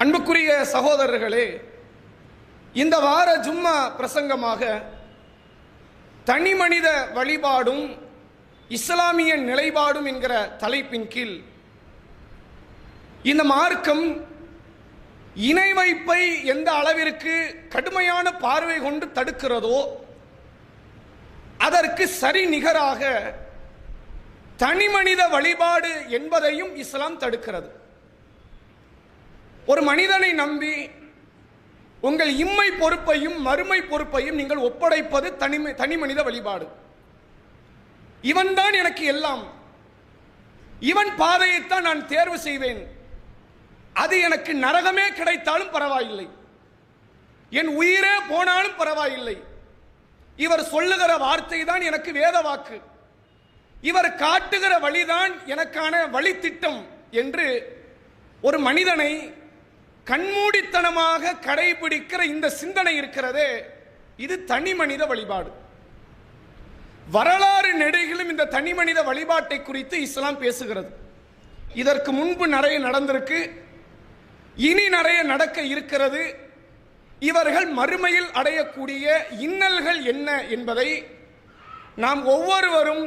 அன்புக்குரிய சகோதரர்களே, இந்த வார ஜும்மா பிரசங்கமாக தனி மனித வழிபாடும் இஸ்லாமிய நிலைப்பாடும் என்கிற தலைப்பின் கீழ் இந்த மார்க்கம் இணை வைப்பை எந்த அளவிற்கு கடுமையான பார்வை கொண்டு தடுக்கிறதோ அதற்கு சரி நிகராக தனி மனித வழிபாடு என்பதையும் இஸ்லாம் தடுக்கிறது. ஒரு மனிதனை நம்பி உங்கள் இம்மை பொறுப்பையும் மறுமை பொறுப்பையும் நீங்கள் ஒப்படைப்பது தனி மனித வழிபாடு. இவன் தான் எனக்கு எல்லாம், இவன் பாதையைத்தான் நான் தேர்வு செய்வேன், அது எனக்கு நரகமே கிடைத்தாலும் பரவாயில்லை, என் உயிரே போனாலும் பரவாயில்லை, இவர் சொல்லுகிற வார்த்தை தான் எனக்கு வேத வாக்கு, இவர் காட்டுகிற வழிதான் எனக்கான வழித்திட்டம் என்று ஒரு மனிதனை கண்மூடித்தனமாக கடைபிடிக்கிற இந்த சிந்தனை இருக்கிறதே, இது தனி மனித வழிபாடு. வரலாறு நெடுகிலும் இந்த தனி மனித வழிபாட்டை குறித்து இஸ்லாம் பேசுகிறது. இதற்கு முன்பு நிறைய நடந்திருக்கு, இனி நிறைய நடக்க இருக்கிறது. இவர்கள் மறுமையில் அடையக்கூடிய இன்னல்கள் என்ன என்பதை நாம் ஒவ்வொருவரும்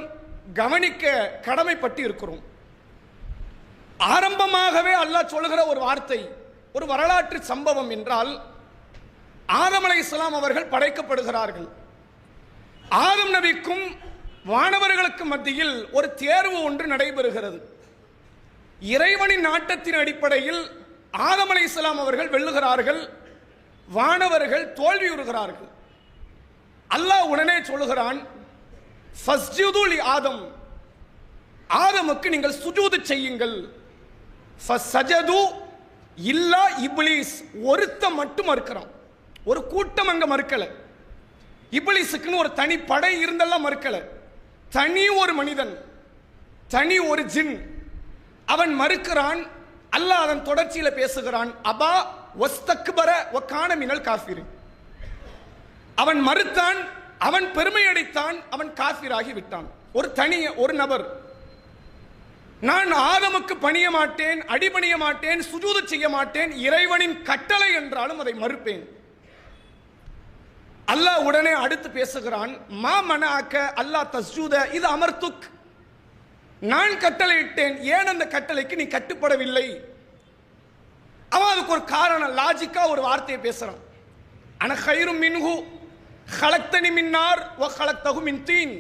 கவனிக்க கடமைப்பட்டு இருக்கிறோம். ஆரம்பமாகவே அல்லாஹ் சொல்லுகிற ஒரு வார்த்தை, ஒரு வரலாற்று சம்பவம் என்றால், ஆதம் அலைஹிஸ்ஸலாம் அவர்கள் படைக்கப்படுகிறார்கள். ஆதம் நபிக்கும் வானவர்களுக்கு மத்தியில் ஒரு தேர்வு ஒன்று நடைபெறுகிறது. இறைவனின் நாட்டத்தின் அடிப்படையில் ஆதம் அலைஹிஸ்ஸலாம் அவர்கள் வெல்லுகிறார்கள், வானவர்கள் தோல்வியுறுகிறார்கள். அல்லாஹ் உடனே சொல்லுகிறான், ஃபஸ்ஜுது லி ஆதம், ஆதமுக்கு நீங்கள் சுஜூது செய்யுங்கள். ஃபஸஜது இல்லா இப்லீஸ், ஒருத்த மட்டும் மறுக்கிறான், ஒரு கூட்டம் அங்க மறுக்கல. இப்லீஸுக்குன்னு ஒரு தனி படை இருந்தெல்லாம் மறுக்கல, தனி ஒரு மனிதன், தனி ஒரு ஜின், அவன் மறுக்கிறான். அல்லாஹ் அதன் தொடர்ச்சியில பேசுகிறான், அபா வஸ்தக்பர வகான மினல் காஃபிரின், அவன் மறுத்தான், அவன் பெருமை அடித்தான், அவன் காஃபிராகி விட்டான். ஒரு நபர், நான் ஆதமுக்கு பணிய மாட்டேன், அடிபணிய மாட்டேன், சுஜூது செய்ய மாட்டேன், இறைவனின் கட்டளை என்றாலும் அதை மறுப்பேன். அல்லாஹ் உடனே அடுத்து பேசுகிறான், மா மனாக்க அல்லாஹ் தஸ்ஜூத இது அமர்துக், நான் கட்டளையிட்டேன், ஏன் அந்த கட்டளைக்கு நீ கட்டுப்படவில்லை? அவன் அதுக்கு ஒரு காரணம், லாஜிக்கா ஒரு வார்த்தையை பேசுறான். அன கைரும் மின்ஹு ஹலக்தனி மின்னார் வ ஹலக்தஹு மின் தீன்,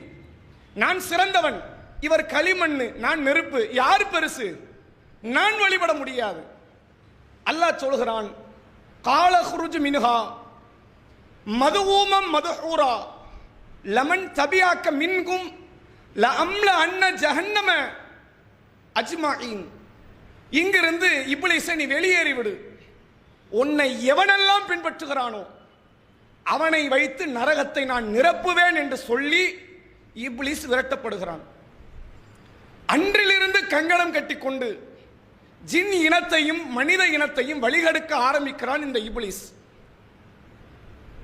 நான் சிறந்தவன், இவர் களிமண்ணு, நான் நெருப்பு, யார் பெருசு? நான் வழிபட முடியாது. அல்லாஹ் சொல்கிறான், கால ஹுருஜ் மின்ஹா மதுவூமம் மதுஹூரா லமன் தபியாக்க மின்கும் லஅம்ல அன்ன ஜஹன்னம அஜ்மாயின், இங்கிருந்து இப்லீஸை நீ வெளியேறி விடு, உன்னை எவனெல்லாம் பின்பற்றுகிறானோ அவனை வைத்து நரகத்தை நான் நிரப்புவேன் என்று சொல்லி இப்லீஸ் விரட்டப்படுகிறான். அன்றிலிருந்து கங்கணம் கட்டிக்கொண்டு ஜின் இனத்தையும் மனித இனத்தையும் வழிகெடுக்க ஆரம்பிக்கிறான் இந்த இப்லீஸ்.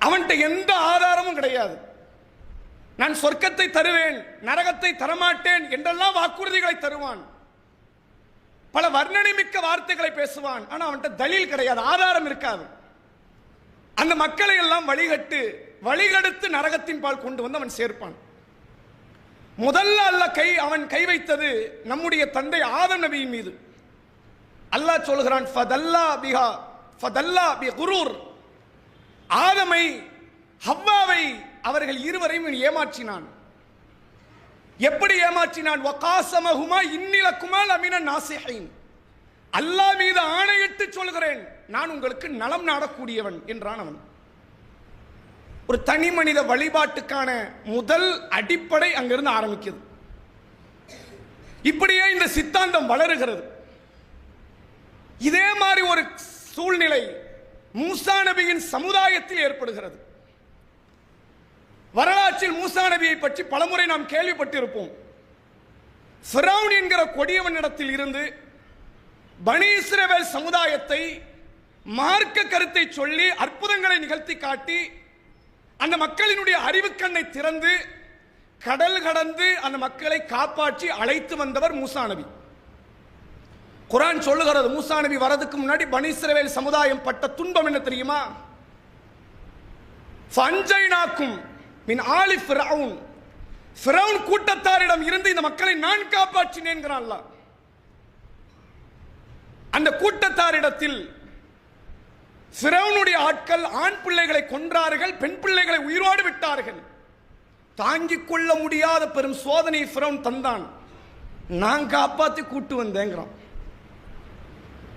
அவன்கிட்ட எந்த ஆதாரமும் கிடையாது. நான் சொர்க்கத்தை தருவேன், நரகத்தை தரமாட்டேன் என்றெல்லாம் வாக்குறுதிகளை தருவான், பல வர்ணனை மிக்க வார்த்தைகளை பேசுவான். ஆனா அவன்கிட்ட தலீல் கிடையாது, ஆதாரம் இருக்காது. அந்த மக்களை எல்லாம் வழிகெடுத்து நரகத்தின் பால் கொண்டு வந்து அவன் சேர்ப்பான். முதல்ல அவன் கை வைத்தது நம்முடைய தந்தை ஆதம் நபியின் மீது. அல்லாஹ் சொல்கிறான், ஃபதல்லா பிகுரூர், ஆதமை ஹவ்வாவை அவர்கள் இருவரையும் ஏமாற்றினான். எப்படி ஏமாற்றினான்? வகாசமஹுமா இன்னிலக்குமா லமின நாசிஹீன், அல்லாஹ் மீது ஆணையிட்டு சொல்கிறேன், நான் உங்களுக்கு நலம் நாடக்கூடியவன் என்றான் அவன். ஒரு தனி மனித வழிபாட்டுக்கான முதல் அடிப்படை அங்கிருந்து ஆரம்பிக்கிறது. இப்படியே இந்த சித்தாந்தம் வளருகிறது. இதே மாதிரி ஒரு சூழ்நிலை மூசா நபியின் சமுதாயத்தில் ஏற்படுகிறது. வரலாற்றில் மூசா நபியை பற்றி பலமுறை நாம் கேள்விப்பட்டிருப்போம். ஃபிரௌன் என்கிற கொடியவனிடத்தில் இருந்து பனி இஸ்ரவேல் சமுதாயத்தை மார்க்க கருத்தை சொல்லி அற்புதங்களை நிகழ்த்தி காட்டி அந்த மக்களினுடைய அறிவு கண்ணை திறந்து கடல் கடந்து அந்த மக்களை காப்பாற்றி அழைத்து வந்தவர் மூசா நபி. குர்ஆன் சொல்லுகிறது, மூசா நபி வரதுக்கு முன்னாடி பனி இஸ்ரவேல் சமுதாயம் பட்ட துன்பம் என்ன தெரியுமா? ஃபன்ஜைனாக்கும் மின் ஆலி ஃபிரௌன், ஃபிரௌன் கூட்டத்தாரிடம் இருந்து இந்த மக்களை நான் காப்பாற்றினேன். அல்லாஹ் அந்த கூட்டத்தாரிடத்தில் ஃபிரௌனுடைய ஆட்கள் ஆண் பிள்ளைகளை கொன்றார்கள், பெண் பிள்ளைகளை உயிரோடு விட்டார்கள். தாங்கிக் கொள்ள முடியாத பெரும் சோதனை ஃபிரௌன் தந்தான். நான் காப்பாற்றி கூட்டு வந்தேங்கிறான்.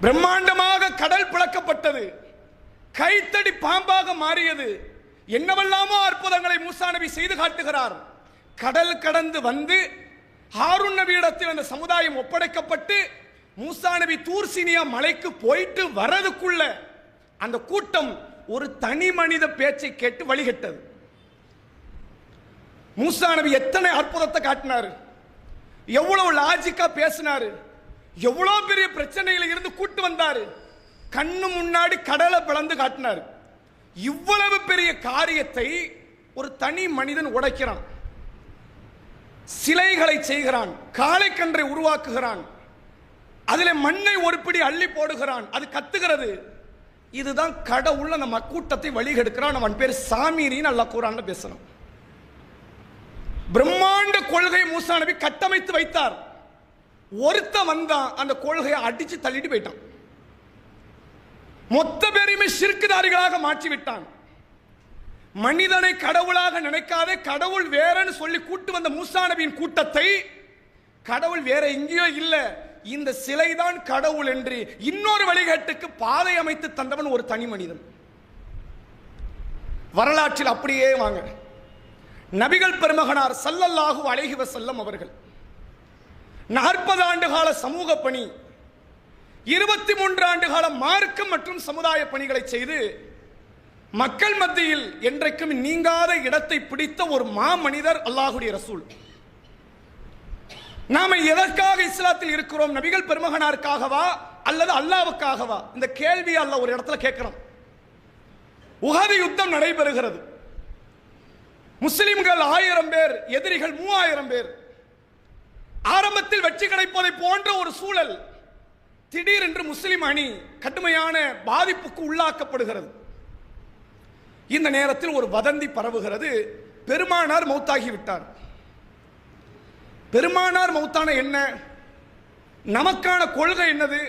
பிரம்மாண்டமாக கடல் பிளக்கப்பட்டது, கைத்தடி பாம்பாக மாறியது. என்னவெல்லாமோ அற்புதங்களை மூசா நபி செய்து காட்டுகிறார். கடல் கடந்து வந்து ஹாரூன் நபியிடத்தில் அந்த சமுதாயம் ஒப்படைக்கப்பட்டு மூசா நபி தூர் சீனியா மலைக்கு போயிட்டு வரதுக்குள்ள அந்த கூட்டம் ஒரு தனி மனித பேச்சை கேட்டு வழிகட்டது. மூசா நபி எத்தனை அற்புதத்தை காட்டினாரு, எவ்வளவு லாஜிக்கா பேசினாரு, எவ்வளவு பெரிய பிரச்சனையில இருந்து கூட்டு வந்தாரு. கண்ணு முன்னாடி கடலை பிளந்து காட்டினார். இவ்வளவு பெரிய காரியத்தை ஒரு தனி மனிதன் உடைக்கிறான், சிலைகளை செய்கிறான், காளைக்கன்றை உருவாக்குகிறான், அதில் மண்ணை ஒரு பிடி அள்ளி போடுகிறான், அது கத்துகிறது. இதுதான் கடவுள் நம்ம கூட்டத்தை வழிகெடுக்கிறான். அவன் பேர் சாமீரின்னு அல்லாஹ் குர்ஆன்ல பேசணும். பிரம்மாண்ட கொள்கை மூசா நபி கட்டமைத்து வைத்தார். ஒருத்த வந்தான், அந்த கொள்கையை அடிச்சு தள்ளிட்டு போயிட்டான். மொத்த பேரையுமே ஷிர்க்குதாரிகளாக மாற்றி விட்டான். மனிதனை கடவுளாக நினைக்காதே, கடவுள் வேறன்னு சொல்லி கூட்டு வந்த மூசா நபியின் கூட்டத்தை கடவுள் வேற எங்கேயோ இல்ல, இந்த சிலைதான் கடவுள் என்று இன்னொரு வழிகாட்டுக்கு பாதை அமைத்து தந்தவன் ஒரு தனி மனிதன். வரலாற்றில் அப்படியே வாங்க, நபிகள் பெருமகனார் ஸல்லல்லாஹு அலைஹி வஸல்லம் அவர்கள் 40 ஆண்டு கால சமூக பணி, 23 ஆண்டு கால மார்க்கம் மற்றும் சமுதாய பணிகளை செய்து மக்கள் மத்தியில் என்றைக்கும் நீங்காத இடத்தை பிடித்த ஒரு மாமனிதர் அல்லாஹ்வுடைய ரசூல். நாம எதற்காக இஸ்லாத்தில் இருக்கிறோம்? நபிகள் பெருமகனாருக்காகவா அல்லது அல்லாஹ்வுக்காகவா? இந்த கேள்வி அல்லாஹ் ஒரு இடத்துல கேட்கிறோம். உஹது யுத்தம் நடைபெறுகிறது. முஸ்லிம்கள் 1000 பேர், எதிரிகள் 3000 பேர். ஆரம்பத்தில் வெற்றி கிடைப்பதை போன்ற ஒரு சூழல். திடீரென்று முஸ்லிம் அணி கடுமையான பாதிப்புக்கு உள்ளாக்கப்படுகிறது. இந்த நேரத்தில் ஒரு வதந்தி பரவுகிறது, பெருமானார் மௌத்தாகிவிட்டார். பெருமானார் மௌத்தான என்ன? நமக்கான கொள்கை என்னது?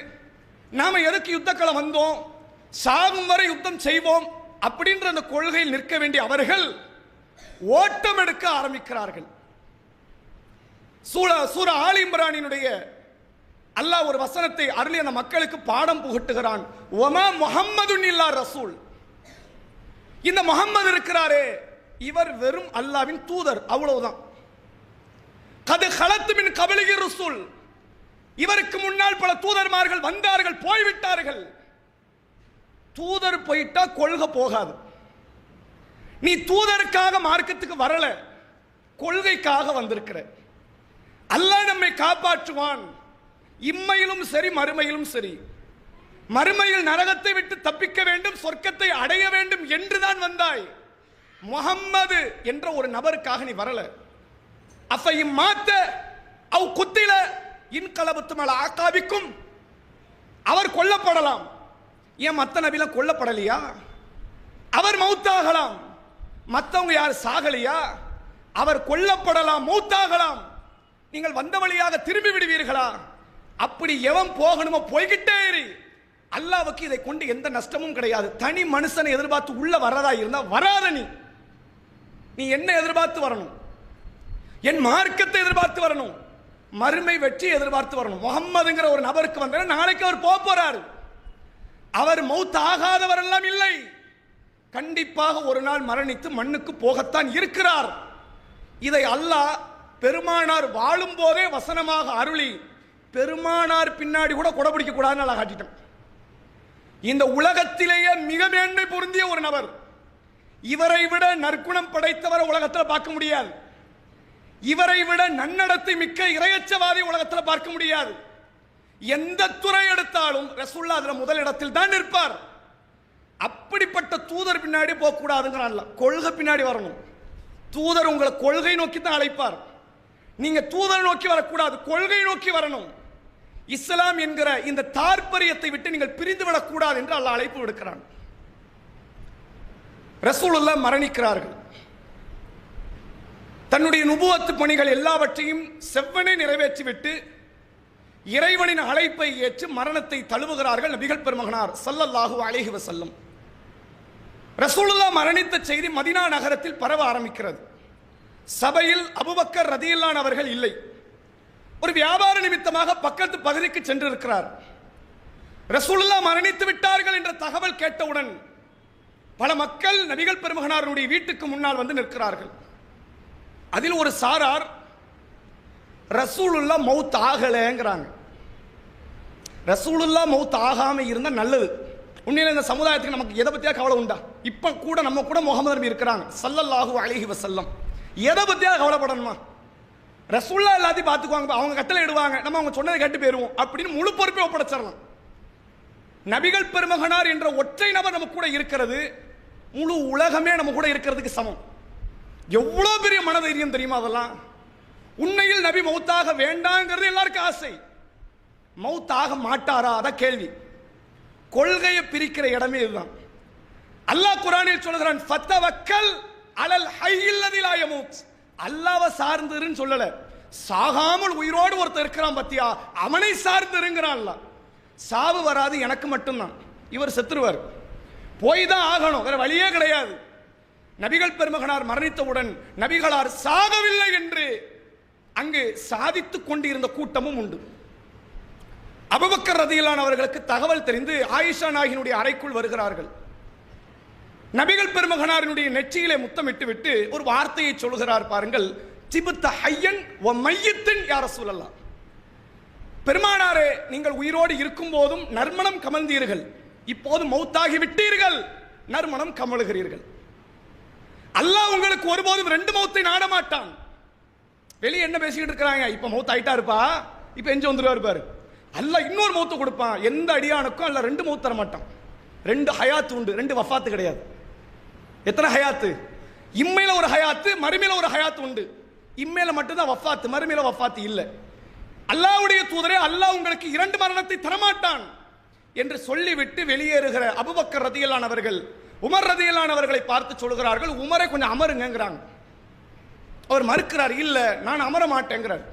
நாம எதுக்கு யுத்தக்களம் வந்தோம்? சாகும் வரை யுத்தம் செய்வோம் அப்படின்ற அந்த கொள்கையில் நிற்க வேண்டிய அவர்கள் ஓட்டம் எடுக்க ஆரம்பிக்கிறார்கள். சூரா ஆல் இம்ரானினுடைய அல்லாஹ் ஒரு வசனத்தை அருளி அந்த மக்களுக்கு பாடம் புகட்டுகிறான். வமா முஹம்மதுன் இல்லா ரசூல். இந்த முஹம்மது இருக்கிறாரே, இவர் வெறும் அல்லாஹ்வின் தூதர், அவ்வளவுதான். கது ஹலத்து மின் கபலிகி ரசூல். இவருக்கு முன்னால் பல தூதர்மார்கள் வந்தார்கள், போய்விட்டார்கள். தூதர் போயிட்டா கொள்கை போகாது. நீ தூதருக்காக மார்க்கத்துக்கு வரல, கொள்கைக்காக வந்திருக்கிற. அல்லாஹ் நம்மை காப்பாற்றுவான், இம்மையிலும் சரி மறுமையிலும் சரி. மறுமையில் நரகத்தை விட்டு தப்பிக்க வேண்டும், சொர்க்கத்தை அடைய வேண்டும் என்றுதான் வந்தாய். முஹம்மது என்ற ஒரு நபருக்காக நீ வரல. அஃபையும் மாத்த அவ் குத்தில இன்கலபத்தும் அல ஆகாபிக்கும். அவர் கொல்லப்படலாம், ஏன் மற்ற நபிலாம் கொல்லப்படலையா? அவர் மௌத்தாகலாம், மற்றவங்க யார் சாகலையா? அவர் கொல்லப்படலாம், மௌத்தாகலாம், நீங்கள் வந்த வழியாக திரும்பி விடுவீர்களா? அப்படி எவன் போகணுமோ போய்கிட்டே இரு. அல்லாஹ்வுக்கு இதை கொண்டு எந்த நஷ்டமும் கிடையாது. தனி மனுஷனை எதிர்பார்த்து உள்ள வரதா இருந்தா வராத. நீ என்ன எதிர்பார்த்து வரணும்? என் மார்க்கத்தை எதிர்பார்த்து வரணும், மறுமை வெற்றி எதிர்பார்த்து வரணும். முஹம்மதுங்கிற ஒரு நபருக்கு வந்த நாளைக்கு அவர் போறாரு. அவர் மௌத் ஆகாதவர் எல்லாம் இல்லை, கண்டிப்பாக ஒரு நாள் மரணித்து மண்ணுக்கு போகத்தான் இருக்கிறார். இதை அல்லாஹ் பெருமானார் வாழும் போதே வசனமாக அருளி, பெருமானார் பின்னாடி கூட கொடைபிடிக்க கூடாதுன்னு அல்லாஹ் காட்டிட்டான். இந்த உலகத்திலேயே மிக மேன்மை பொருந்திய ஒரு நபர், இவரை விட நற்குணம் படைத்தவரை உலகத்தில் பார்க்க முடியாது. இவரை விட நன்னடத்தை மிக்க இறையச்சவாதி உலகத்தில் பார்க்க முடியாது. எந்த துறை எடுத்தாலும் ரசூலுல்லாஹ் அதுல முதல் இடத்தில் தான் நிற்பார். அப்படிப்பட்ட தூதர் பின்னாடி போக கூடாதுங்கிறான்ல, கொள்கை பின்னாடி வரணும். தூதர் உங்களை கொள்கை நோக்கி தான் அழைப்பார். நீங்க தூதர் நோக்கி வரக்கூடாது, கொள்கை நோக்கி வரணும். இஸ்லாம் என்கிற இந்த தாற்பரியத்தை விட்டு நீங்கள் பிரிந்துவிடக் கூடாது என்று அல்லாஹ் அழைப்பு விடுக்கிறான். ரசூலுல்லாஹ் மரணிக்கிறார்கள். தன்னுடைய நுபுவத்து பணிகள் எல்லாவற்றையும் செவ்வனே நிறைவேற்றிவிட்டு இறைவனின் அழைப்பை ஏற்று மரணத்தை தழுவுகிறார்கள் நபிகள் பெருமகனார் ஸல்லல்லாஹு அலைஹி வஸல்லம். ரசூலுல்லாஹ் மரணித்த செய்தி மதீனா நகரத்தில் பரவ ஆரம்பிக்கிறது. சபையில் அபூபக்கர் ரதியல்லாஹு அன்ஹு அவர்கள் இல்லை. ஒரு வியாபார நிமித்தமாக பக்கத்து பகுதிக்கு சென்றிருக்கிறார். ரசூலுல்லாஹ் மரணித்து விட்டார்கள் என்ற தகவல் கேட்டவுடன் பல மக்கள் நபிகள் பெருமகனாருடைய வீட்டுக்கு முன்னால் வந்து நிற்கிறார்கள். அதில் ஒரு சாரார் ரசூலுல்லாஹ் மௌத் ஆகலைங்கிறாங்க. ரசூலுல்லாஹ் மௌத் ஆகாம இருந்தா நல்லது. உண்மையில இந்த சமுதாயத்துக்கு நமக்கு எதை பத்தியா கவலை உண்டா? இப்ப கூட நம்ம கூட முகமது நபி இருக்கிறாங்க ஸல்லல்லாஹு அலைஹி வஸல்லம். எதை பத்தியா கவலைப்படணுமா? ரசூலுல்லாஹ் எல்லாத்தையும் பார்த்துக்குவாங்க, அவங்க கட்டளை இடுவாங்க, நம்ம அவங்க சொன்னதை கேட்டு போயிருவோம் அப்படின்னு முழு பொறுப்பை ஒப்படைச்சிடலாம். நபிகள் பெருமகனார் என்ற ஒற்றை நபர் நம்ம கூட இருக்கிறது முழு உலகமே நம்ம கூட இருக்கிறதுக்கு சமம். எவ்வளவு பெரிய மனதைரியம் தெரியுமா அதெல்லாம்? உண்மையில் நபி மௌத்தாக வேண்டாங்கிறது எல்லாருக்கும் ஆசை. மௌத்தாக மாட்டாரா? அதான் கேள்வி. கொள்கையை பிரிக்கிற இடமே இதுதான். அல்லாஹ் குர்ஆனில் சொல்கிறான், ஃபத்தவக்கல் அலல் ஹய்யில் லதி லா யமூத். அல்லாஹ்வை சார்ந்திருன்னு சொல்லல, சாகாமல் உயிரோடு ஒருத்தர் இருக்கிறான் பத்தியா, அவனை சார்ந்திருங்கிறான் அல்லாஹ். சாவு வராது எனக்கு மட்டும்தான், இவர் செத்துருவார், போய் தான் ஆகணும், வேற வழியே கிடையாது. நபிகள் பெருமகனார் மரணித்தவுடன் நபிகளார் சாகவில்லை என்று அங்கு சாதித்துக் கொண்டிருந்த கூட்டமும் உண்டு. அபூபக்கர் ரதியல்லாஹு அன்ஹு அவர்களுக்கு தகவல் தெரிந்து ஆயிஷா நாயகியினுடைய அறைக்குள் வருகிறார்கள். நபிகள் பெருமகனாரினுடைய நெற்றியிலே முத்தமிட்டு விட்டு ஒரு வார்த்தையை சொல்கிறார் பாருங்கள், திபுத்த ஹய்யன் வ மையத்தின் யா ரசூலல்லாஹ். பெருமானாரே, நீங்கள் உயிரோடு இருக்கும் போதும் நறுமணம் கமழ்ந்தீர்கள், இப்போது மௌத்தாகி விட்டீர்கள், நறுமணம் கமழுகிறீர்கள். அல்லாஹ் உங்களுக்கு ஒருபோதும் ரெண்டு மௌத்தை நாட மாட்டான். வெளியே என்ன பேசிக்கிட்டு இருக்கிறாங்க, இப்ப மௌத் ஆயிட்டா இருப்பா, இப்ப எஞ்சி வந்துருவாரு பாரு. அல்லாஹ் இன்னொரு மௌத்தை கொடுப்பான். எந்த அடியானுக்கும் அல்லாஹ் ரெண்டு மௌத் தர மாட்டான். ரெண்டு ஹயாத்து உண்டு, ரெண்டு வஃபாத்து கிடையாது. எத்தனை ஹயாத்து? இம்மையில ஒரு ஹயாத்து, மறுமையில ஒரு ஹயாத்து உண்டு. இம்மையில மட்டும்தான் வஃபாத்து, மறுமையில வஃபாத்து இல்லை. அல்லாஹ்வுடைய தூதரே, அல்லாஹ் உங்களுக்கு இரண்டு மரணத்தை தரமாட்டான் என்று சொல்லிவிட்டு வெளியேறுகிற அபூபக்கர் ரதியல்லாஹு அன்ஹு அவர்கள் உமர் ரதியல்லாஹு அன்ஹு அவர்களை பார்த்து சொல்கிறார்கள், உமரை கொஞ்சம் அமருங்கிறாங்க. அவர் மறுக்கிறார், இல்ல நான் அமர மாட்டேங்கிறார்.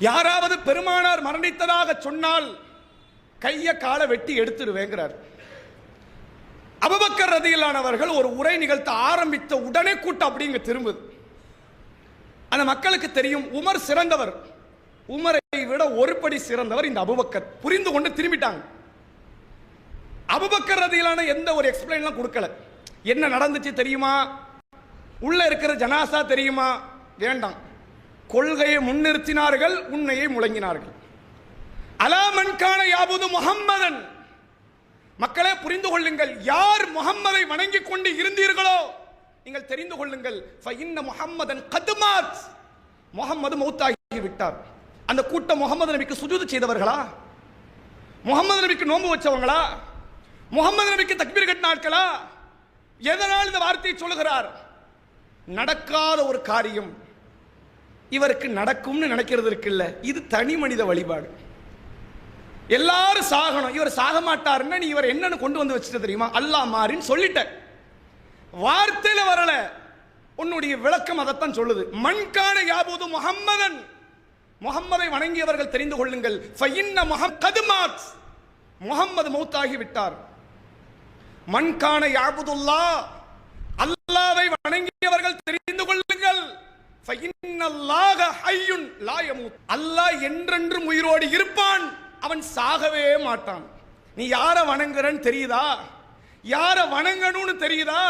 யாராவது பெருமானார் மரணித்ததாக சொன்னால் கைய காலை வெட்டி எடுத்துடுவேங்கிறார். அபூபக்கர் ரதியல்லாஹு அன்ஹு அவர்கள் ஒரு உரை நிகழ்த்த ஆரம்பித்த உடனே கூட்டம் அப்படிங்க திரும்புது. அந்த மக்களுக்கு தெரியும் உமர் சிறந்தவர், உமரை விட ஒரு படி சிறந்தவர் இந்த அபூபக்கர். புரிந்து கொண்டு திரும்பிட்டாங்க. அபூபக்கர் ரதியல்லாஹு அன்ஹு எந்த ஒரு எக்ஸ்பிளைன்லாம் கொடுக்கல. என்ன நடந்துச்சு தெரியுமா, உள்ள இருக்கிற ஜனாசா தெரியுமா, வேண்டாம். கொள்கையை முன்னிறுத்தினார்கள், உண்மையை முழங்கினார்கள். அலாமன்கான யாபுது முஹம்மதன். மக்களே புரிந்து கொள்ளுங்கள், யார் முஹம்மதை வணங்கி கொண்டு இருந்தீர்களோ நீங்கள் தெரிந்து கொள்ளுங்கள், ஃபஇன்ன முஹம்மதன் கத் மாத். முஹம்மது மௌத்தாகி விட்டார். அந்த கூட்டம் முஹம்மது நபிக்கு சுஜூது செய்தவர்களா? முஹம்மது நபிக்கு நோன்பு வச்சவங்களா? முஹம்மது நபிக்கு தக்பீர் கட்டின ஆட்களா? எதனால் இந்த வார்த்தையை சொல்லுகிறார்? நடக்காத ஒரு காரியம் இவருக்கு நடக்கும்னு நினைக்கிறது இருக்குல்ல, இது தனி மனித வழிபாடு. எல்லாரும் சாகணும், இவர் சாக மாட்டாருன்னா நீ இவர் என்னன்னு கொண்டு வந்து வச்சுட்டு தெரியுமா, அல்லாஹ் மாறின்னு சொல்லிட்ட. வார்த்தையில வரல, உன்னுடைய விளக்கம் அதைத்தான் சொல்லுது. மன்கான யாபுது முஹம்மதன். முஹம்மதை வணங்கியவர்கள் தெரிந்து கொள்ளுங்கள், ஃபஇன்ன முஹம்மது மாத். முஹம்மது மௌத்தாகி விட்டார். மன்கான யாபுதுல்லாஹ். அல்லாஹ்வை வணங்கியவர்கள் தெரிந்து கொள்ளுங்கள், ஃபஇன்னல்லாஹ ஹய்யுன் லா யமூத். அல்லாஹ் என்றென்றும் உயிரோடு இருப்பான், அவன் சாகவே மாட்டான். நீ யாரை வணங்குறன்னு தெரியுதா? யாரை வணங்கணும்னு தெரியுதா?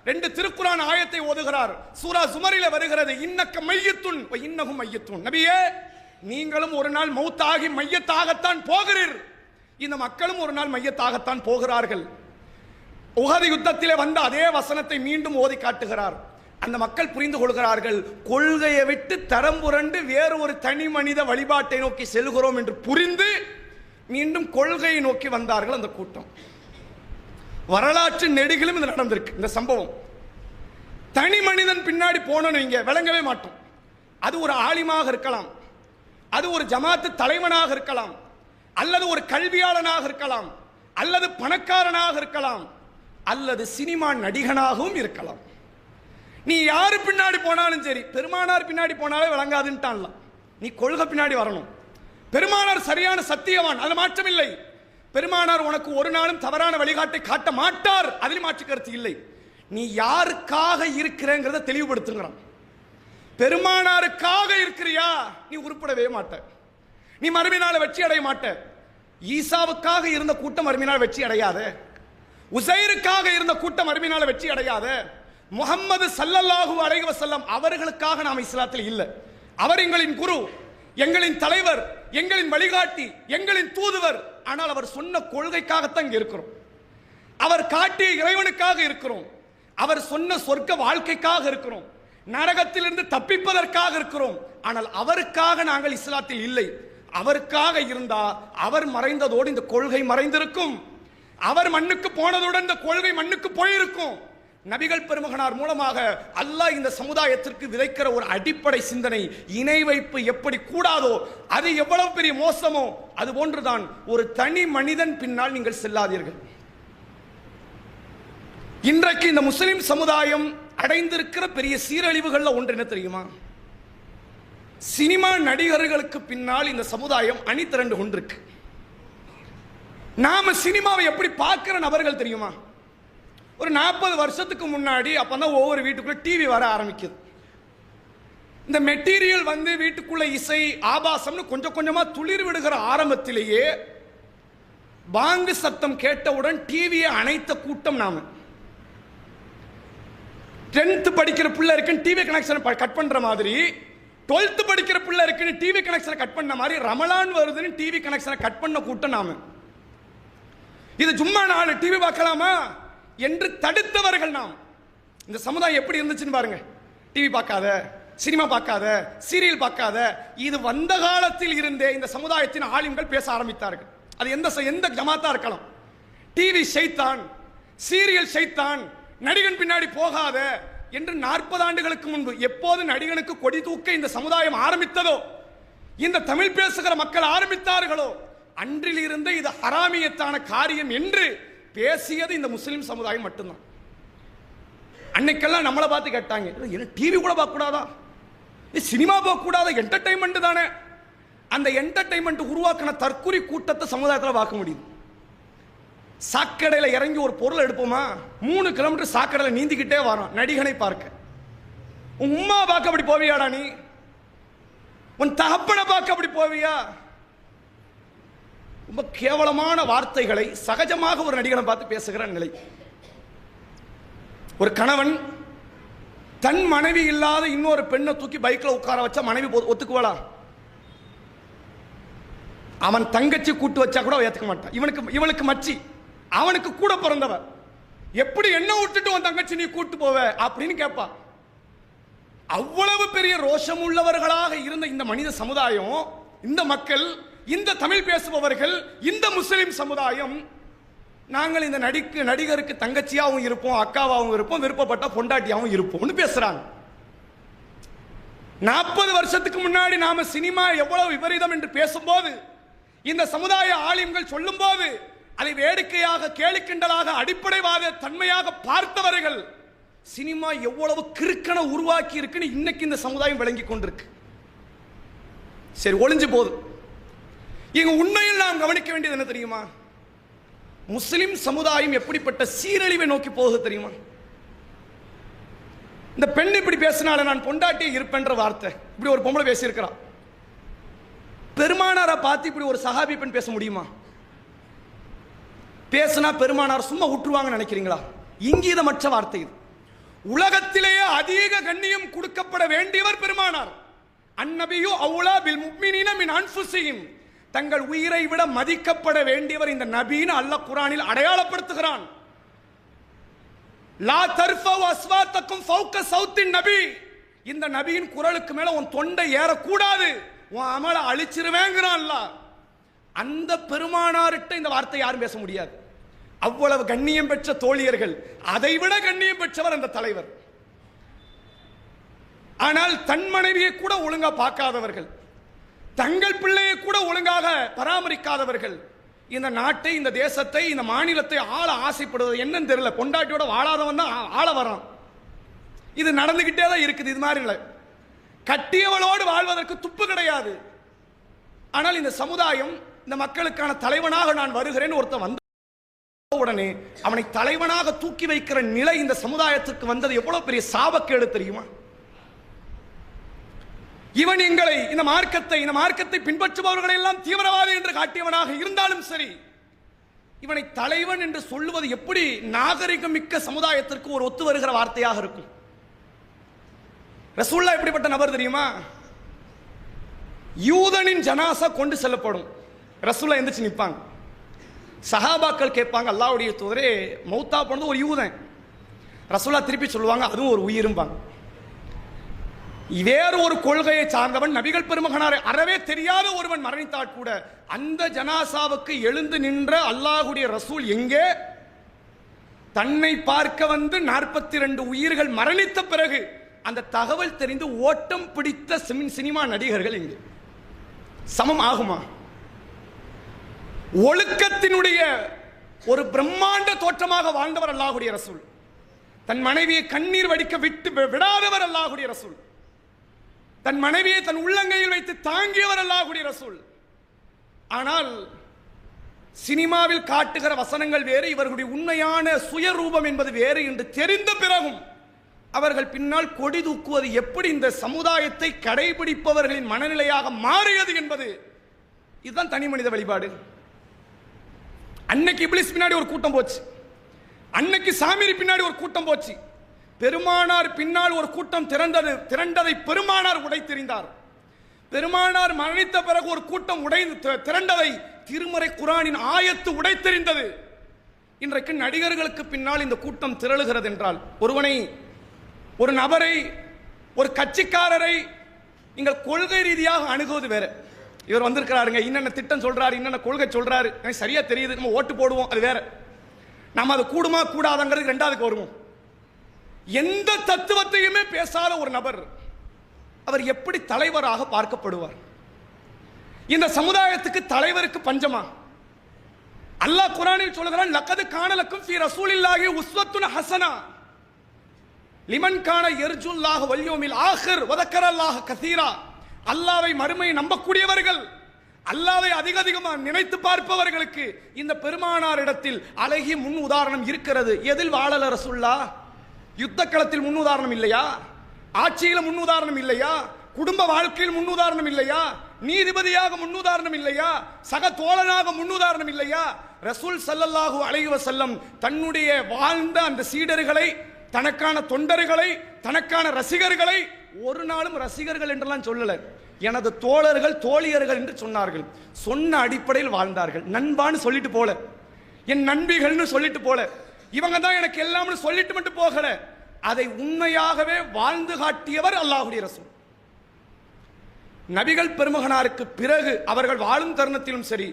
ரெண்டு திருக்குர்ஆன் ஆயத்தை ஓதுகிறார். சூரா ஜுமரில வருகிறது, இன்னக்க மையத்துன் வ இன்னஹும் மையத்துன். நபியே, நீங்களும் ஒரு நாள் மௌத்தாகி மையத்தாகத்தான் போகிறீர், இந்த மக்களும் ஒரு நாள் மையத்தாகத்தான் போகிறார்கள். உஹது யுத்தத்திலே வந்த அதே வசனத்தை மீண்டும் ஓதி காட்டுகிறார். அந்த மக்கள் புரிந்து கொள்கிறார்கள், கொள்கையை விட்டு தரம் புரண்டு வேறு ஒரு தனி மனித வழிபாட்டை நோக்கி செல்கிறோம் என்று புரிந்து மீண்டும் கொள்கையை நோக்கி வந்தார்கள் அந்த கூட்டம். வரலாற்று நெடுகிலும் இது நடந்திருக்கு. இந்த சம்பவம் தனி மனிதன் பின்னாடி போனோம் இங்க விளங்கவே மாட்டோம். அது ஒரு ஆலிமாக இருக்கலாம், அது ஒரு ஜமாத்து தலைவனாக இருக்கலாம், அல்லது ஒரு கல்வியாளனாக இருக்கலாம், அல்லது பணக்காரனாக இருக்கலாம், அல்லது சினிமா நடிகனாகவும் இருக்கலாம். நீ யாரு பின்னாடி போனாலும் சரி, பெருமானார் பின்னாடி போனாலே விளங்காதுன்ட்டான்ல. நீ கொள்கை பின்னாடி வரணும். பெருமானார் சரியான சத்தியவான், அது மாற்றம் இல்லை. பெருமானார் உனக்கு ஒரு நாளும் தவறான வழிகாட்டை காட்ட மாட்டார், அதில் மாற்று கருத்து இல்லை. நீ யாருக்காக இருக்கிறேங்கிறத தெளிவுபடுத்துங்கிறான். பெருமானாருக்காக இருக்கிறியா, நீ உருப்படவே மாட்ட, நீ மறுமையினால வெற்றி அடைய மாட்ட. ஈசாவுக்காக இருந்த கூட்டம் மறுமையினால் வெற்றி அடையாத, உசைருக்காக இருந்த கூட்டம் மறுமையினால வெற்றி அடையாத, முஹம்மது ஸல்லல்லாஹு அலைஹி வஸல்லம் அவர்களுக்காக நாம் இஸ்லாத்தில் இல்லை. அவர் எங்களின் குரு, எங்களின் தலைவர், எங்களின் வழிகாட்டி, எங்களின் தூதுவர். ஆனால் அவர் சொன்ன கொள்கைக்காகத்தான் இங்க இருக்கிறோம். அவர் காட்டிய இறைவனுக்காக இருக்கிறோம். அவர் சொன்ன சொர்க்க வாழ்க்கைக்காக இருக்கிறோம். நரகத்திலிருந்து தப்பிப்பதற்காக இருக்கிறோம். ஆனால் அவருக்காக நாங்கள் இஸ்லாத்தில் இல்லை. அவருக்காக இருந்தா அவர் மறைந்ததோடு இந்த கொள்கை மறைந்திருக்கும். அவர் மண்ணுக்கு போனதுடன் இந்த கொள்கை மண்ணுக்கு போயிருக்கும். நபிகள் பெருமகனார் மூலமாக அல்லாஹ் இந்த சமுதாயத்திற்கு விதைக்கிற ஒரு அடிப்படை சிந்தனை, இணை வைப்பு எப்படி கூடாதோ அது எவ்வளவு பெரிய மோசமோ அது போன்றுதான். ஒரு தனி மனிதன் பின்னால் நீங்கள் செல்லாதீர்கள். இன்றைக்கு இந்த முஸ்லிம் சமுதாயம் அடைந்திருக்கிற பெரிய சீரழிவுகள்ல ஒன்று என்ன தெரியுமா? சினிமா நடிகர்களுக்கு பின்னால் இந்த சமுதாயம் அணி திரண்டு கொண்டிருக்கு. நாம சினிமாவை எப்படி பார்க்கிற நபர்கள் தெரியுமா? ஒரு 40 வருஷத்துக்கு முன்னாடி அப்பதான் ஒவ்வொரு வீட்டுக்குள்ள டிவி வர ஆரம்பிக்குது. இந்த மெட்டீரியல் வந்து வீட்டுக்குள்ள இசை ஆபாசம்னு கொஞ்சம் கொஞ்சமா துளிர் விடுகிற ஆரம்பத்திலேயே பாங்கு சத்தம் கேட்டவுடன் டிவியை அணைத்த கூட்டம் நாம. 10th படிக்கிற பிள்ளை இருக்குன்னு டிவி கனெக்ஷன் கட் பண்ற மாதிரி, 12th படிக்கிற பிள்ளை இருக்குன்னு டிவி கனெக்ஷனை கட் பண்ண மாதிரி, ரமலான் வருதுன்னு டிவி கனெக்ஷனை கட் பண்ண கூட்டம் நாம. இது சும்மா நாலு டிவி பார்க்கலாமா என்று தடுத்தவர்கள் நாம். இந்த சமுதாயம் எப்படி இருந்துச்சுன்னு பாருங்க. டிவி பார்க்காத, சினிமா பார்க்காத, சீரியல் பார்க்காத. இது வந்த காலத்தில் இருந்தே இந்த சமுதாயத்தின் ஆலிம்கள் பேச ஆரம்பித்தார்கள். அது எந்த ஜமாத்தா இருக்கலாம். டிவி ஷைத்தான், சீரியல் ஷைத்தான், நடிகன் பின்னாடி போகாத என்று 40 ஆண்டுகளுக்கு முன்பு எப்போது நடிகனுக்கு கொடி தூக்க இந்த சமுதாயம் ஆரம்பித்ததோ, இந்த தமிழ் பேசுகிற மக்கள் ஆரம்பித்தார்களோ, அன்றில் இருந்த இது ஹராமியத்தான காரியம் என்று பேசியது இந்த முஸ்லிம் சமுதாயம் மட்டும்தான். அன்னைக்கெல்லாம் நம்மளை பார்த்து கேட்டாங்க, டிவி கூட பார்க்க கூடாதா, சினிமா பார்க்க கூடாதா, என்டர்டைன்மெண்ட் தானே. அந்த என்டர்டைன்மெண்ட் உருவாக்கின தற்குறி கூட்டத்தை சமுதாயத்தில் பார்க்க முடியும். சாக்கடையில் இறங்கி ஒரு பொருள் எடுப்போமா, 3 கிலோமீட்டர் சாக்கடையில் நீந்திக்கிட்டே வரோம் நடிகனை பார்க்க. உன் உம்மா பார்க்க அப்படி போவியாடா நீ? உன் தகப்பனை பார்க்க அப்படி போவியா? ரொம்ப கேவலமான வார்த்தைகளை சகஜமாக ஒரு நடிகனை பார்த்து பேசுகிற நிலை. ஒரு கணவன் தன் மனைவி இல்லாத இன்னொரு பெண்ணை தூக்கி பைக்ல உட்கார வச்சா மனைவி ஒத்துக்குவாளா? அவன் தங்கச்சி கூட்டு வச்சா கூட ஏத்துக்க மாட்டான். இவனுக்கு மச்சி, அவனுக்கு கூட பிறந்தவ, எப்படி என்ன விட்டுட்டு உன் தங்கச்சி நீ கூட்டு போவ அப்படின்னு கேட்பா. அவ்வளவு பெரிய ரோஷம் உள்ளவர்களாக இருந்த இந்த மனித சமுதாயம், இந்த மக்கள், இந்த தமிழ் பேசுபவர்கள், இந்த முஸ்லிம் சமுதாயம், நாங்கள் இந்த நடிகருக்கு தங்கச்சியாகவும் இருப்போம், அக்காவாகவும் இருப்போம், விருப்பப்பட்ட பொண்டாட்டியாகவும் இருப்போம்னு பேசுறாங்க. 40 வருஷத்துக்கு முன்னாடி நாம சினிமா எவ்வளவு விபரீதம் என்று பேசும்போது, இந்த சமுதாய ஆலிம்கள் சொல்லும் போது அதை வேடிக்கையாக, கேலிக்கிண்டலாக, அடிப்படைவாத தன்மையாக பார்த்தவர்கள் சினிமா எவ்வளவு கிறுக்கன உருவாக்கி இருக்குன்னு இன்னைக்கு இந்த சமுதாயம் விளங்கி கொண்டிருக்கு. சரி, ஒளிஞ்சு போகுது. இங்க உண்மையில் நாம் கவனிக்க வேண்டியது என்ன தெரியுமா? முஸ்லிம் சமுதாயம் எப்படிப்பட்ட சீரழிவை நோக்கி போகுது தெரியுமா? இந்த பெண் இப்படி பேசினால நான் பொண்டாட்டியே இருப்பேன்ற வார்த்தை இப்படி ஒரு பொம்பளை பேசியிருக்கிறான். பெருமானாரை பார்த்து இப்படி ஒரு சஹாபி பெண் பேச முடியுமா? பேசினா பெருமானார் சும்மா விட்டுருவாங்க நினைக்கிறீங்களா? இங்கீதமற்ற வார்த்தை இது. உலகத்திலேயே அதிக கண்ணியம் கொடுக்கப்பட வேண்டியவர் பெருமானார். அந்நபியு அவுலா பில் முஃமினீன மின் அன்ஃபுஸிஹிம், தங்கள் உயிரை விட மதிக்கப்பட வேண்டியவர் இந்த நபின்னு அல்லாஹ் குர்ஆனில் அடையாளப்படுத்துகிறான். லா தர்ஃபவு அஸ்வாத்தக்கும் ஃபௌக சௌத்தின் நபி, இந்த நபியின் குரலுக்கு மேல உன் தொண்டை ஏறக்கூடாது, உன் அமலை அழிச்சிருவேங்கிறான் அல்லாஹ். அந்த பெருமானார்கிட்ட இந்த வார்த்தை யாரும் பேச முடியாது. அவ்வளவு கண்ணியம் பெற்ற தோழியர்கள், அதைவிட கண்ணியம் பெற்றவர் அந்த தலைவர். ஆனால் தன் மனைவியை கூட ஒழுங்கா பார்க்காதவர்கள், தங்கள் பிள்ளையை கூட ஒழுங்காக பராமரிக்காதவர்கள் இந்த நாட்டை, இந்த தேசத்தை, இந்த மாநிலத்தை ஆள ஆசைப்படுவது என்னன்னு தெரியல. பொண்டாட்டியோட வாழாதவன் தான் ஆள வரான். இது நடந்துகிட்டே தான் இருக்குது. இது மாதிரி இல்லை, கட்டியவளோடு வாழ்வதற்கு துப்பு கிடையாது. ஆனால் இந்த சமுதாயம், இந்த மக்களுக்கான தலைவனாக நான் வருகிறேன் ஒருத்தன் வந்த உடனே அவனை தலைவனாக தூக்கி வைக்கிற நிலை இந்த சமுதாயத்துக்கு வந்தது எவ்வளவு பெரிய சாபக்கேடு தெரியுமா? இவன் எங்களை, இந்த மார்க்கத்தை பின்பற்றுபவர்களை எல்லாம் தீவிரவாதி என்று காட்டியவனாக இருந்தாலும் சரி, இவனை தலைவன் என்று சொல்லுவது எப்படி நாகரிகம் மிக்க சமுதாயத்திற்கு ஒரு ஒத்து வருகிற வார்த்தையாக இருக்கும்? ரசூலுல்லாஹ் எப்படிப்பட்ட நபர் தெரியுமா? யூதனின் ஜனாசா கொண்டு செல்லப்படும், ரசூலுல்லாஹ் எந்திரிச்சு நிற்பாங்க. சஹாபாக்கள் கேட்பாங்க, அல்லாஹ்வுடைய தூதரே, மௌத்தா போனது ஒரு யூதன். ரசூலுல்லாஹ் திருப்பி சொல்லுவாங்க, அதுவும் ஒரு உயிரும்பாங்க. வேறு ஒரு கொள்கையை சார்ந்தவன், நபிகள் பெருமகனாரை அறவே தெரியாத ஒருவன் மரணித்தால் கூட அந்த ஜனாசாவுக்கு எழுந்து நின்ற அல்லாஹ்வுடைய ரசூல் எங்கே? தன்னை பார்க்க வந்து 42 உயிர்கள் மரணித்த பிறகு அந்த தகவல் தெரிந்து ஓட்டம் பிடித்த சினிமா நடிகர்கள் எங்கே? சமம் ஆகுமா? ஒழுக்கத்தினுடைய ஒரு பிரம்மாண்ட தோற்றமாக வாழ்ந்தவர் அல்லாஹ்வுடைய ரசூல். தன் மனைவியை கண்ணீர் வடிக்க விடாதவர் அல்லாஹ்வுடைய ரசூல். தன் மனைவியை தன் உள்ளங்கையில் வைத்து தாங்கியவர் அல்லாஹ்வுடைய ரசூல். ஆனால் சினிமாவில் காட்டுகிற வசனங்கள் வேறு, இவர்களுடைய உண்மையான சுயரூபம் என்பது வேறு என்று தெரிந்த பிறகும் அவர்கள் பின்னால் கொடி தூக்குவது எப்படி இந்த சமுதாயத்தை கடைபிடிப்பவர்களின் மனநிலையாக மாறியது என்பது இதுதான் தனி மனித வழிபாடு. அன்னைக்கு இப்லிஸ் பின்னாடி ஒரு கூட்டம் போச்சு, அன்னைக்கு சாமிரி பின்னாடி ஒரு கூட்டம் போச்சு, பெருமானார் பின்னால் ஒரு கூட்டம் திரண்டதை பெருமானார் உடைத்தெறிந்தார். பெருமானார் மரணித்த பிறகு ஒரு கூட்டம் திரண்டதை திருமறை குர்ஆனின் ஆயத்து உடைத்தெறிந்தது. இன்றைக்கு நடிகர்களுக்கு பின்னால் இந்த கூட்டம் திரளுகிறது என்றால், ஒரு நபரை, ஒரு கட்சிக்காரரை நீங்கள் கொள்கை ரீதியாக அணுகுவது வேற. இவர் வந்திருக்கிறாருங்க, இன்னென்ன திட்டம் சொல்றாரு, இன்னென்ன கொள்கை சொல்றாரு, சரியா தெரியுது, நம்ம ஓட்டு போடுவோம், அது வேற. நம்ம அது கூடுமா கூடாதங்கிறது ரெண்டாவதுக்கு வருவோம். எந்த தத்துவத்தையுமே பேசாத ஒரு நபர் அவர் எப்படி தலைவராக பார்க்கப்படுவார்? இந்த சமுதாயத்துக்கு தலைவருக்கு பஞ்சமா? அல்லாஹ் குர்ஆனில் சொல்கிறான், லக்கது கான லக்கும் ஃபீ ரசூலில்லாஹி உஸ்வத்துன் ஹஸனா லிமன் கான யர்ஜுல்லாஹ வல் யௌமில் ஆகிர் வ தக்கரல்லாஹ கஸீரா. அல்லாஹ்வை மறுமையை நம்பக்கூடியவர்கள், அல்லாஹ்வை அதிகமாக நினைத்து பார்ப்பவர்களுக்கு இந்த பெருமானார் இடத்தில் அழகிய முன் உதாரணம் இருக்கிறது. எதில் வாழல ரசூலுல்லாஹ்? யுத்த களத்தில் முன் உதாரணம் இல்லையா? ஆட்சியில் முன் உதாரணம் இல்லையா? குடும்ப வாழ்க்கையில் முன் உதாரணம் இல்லையா? நீதிபதியாக முன் உதாரணம் இல்லையா? சக தோழனாக முன் உதாரணம் இல்லையா? ரசூல் ஸல்லல்லாஹு அலைஹி வஸல்லம் தன்னுடைய வாழ்ந்த அந்த சீடர்களை, தனக்கான தொண்டர்களை, தனக்கான ரசிகர்களை ஒரு நாளும் ரசிகர்கள் என்றெல்லாம் சொல்லல, எனது தோழர்கள் தோழியர்கள் என்று சொன்னார்கள். சொன்ன அடிப்படையில் வாழ்ந்தார்கள். நண்பான்னு சொல்லிட்டு போல, என் நண்பிகள்னு சொல்லிட்டு போல, இவங்க தான் எனக்கு எல்லாம்னு சொல்லிட்டு மட்டும் போகல, அதை உண்மையாகவே வாழ்ந்து காட்டியவர் அல்லாஹ்வுடைய ரசூல். நபிகள் பெருமகனாருக்கு பிறகு அவர்கள் வாழும் தருணத்திலும் சரி,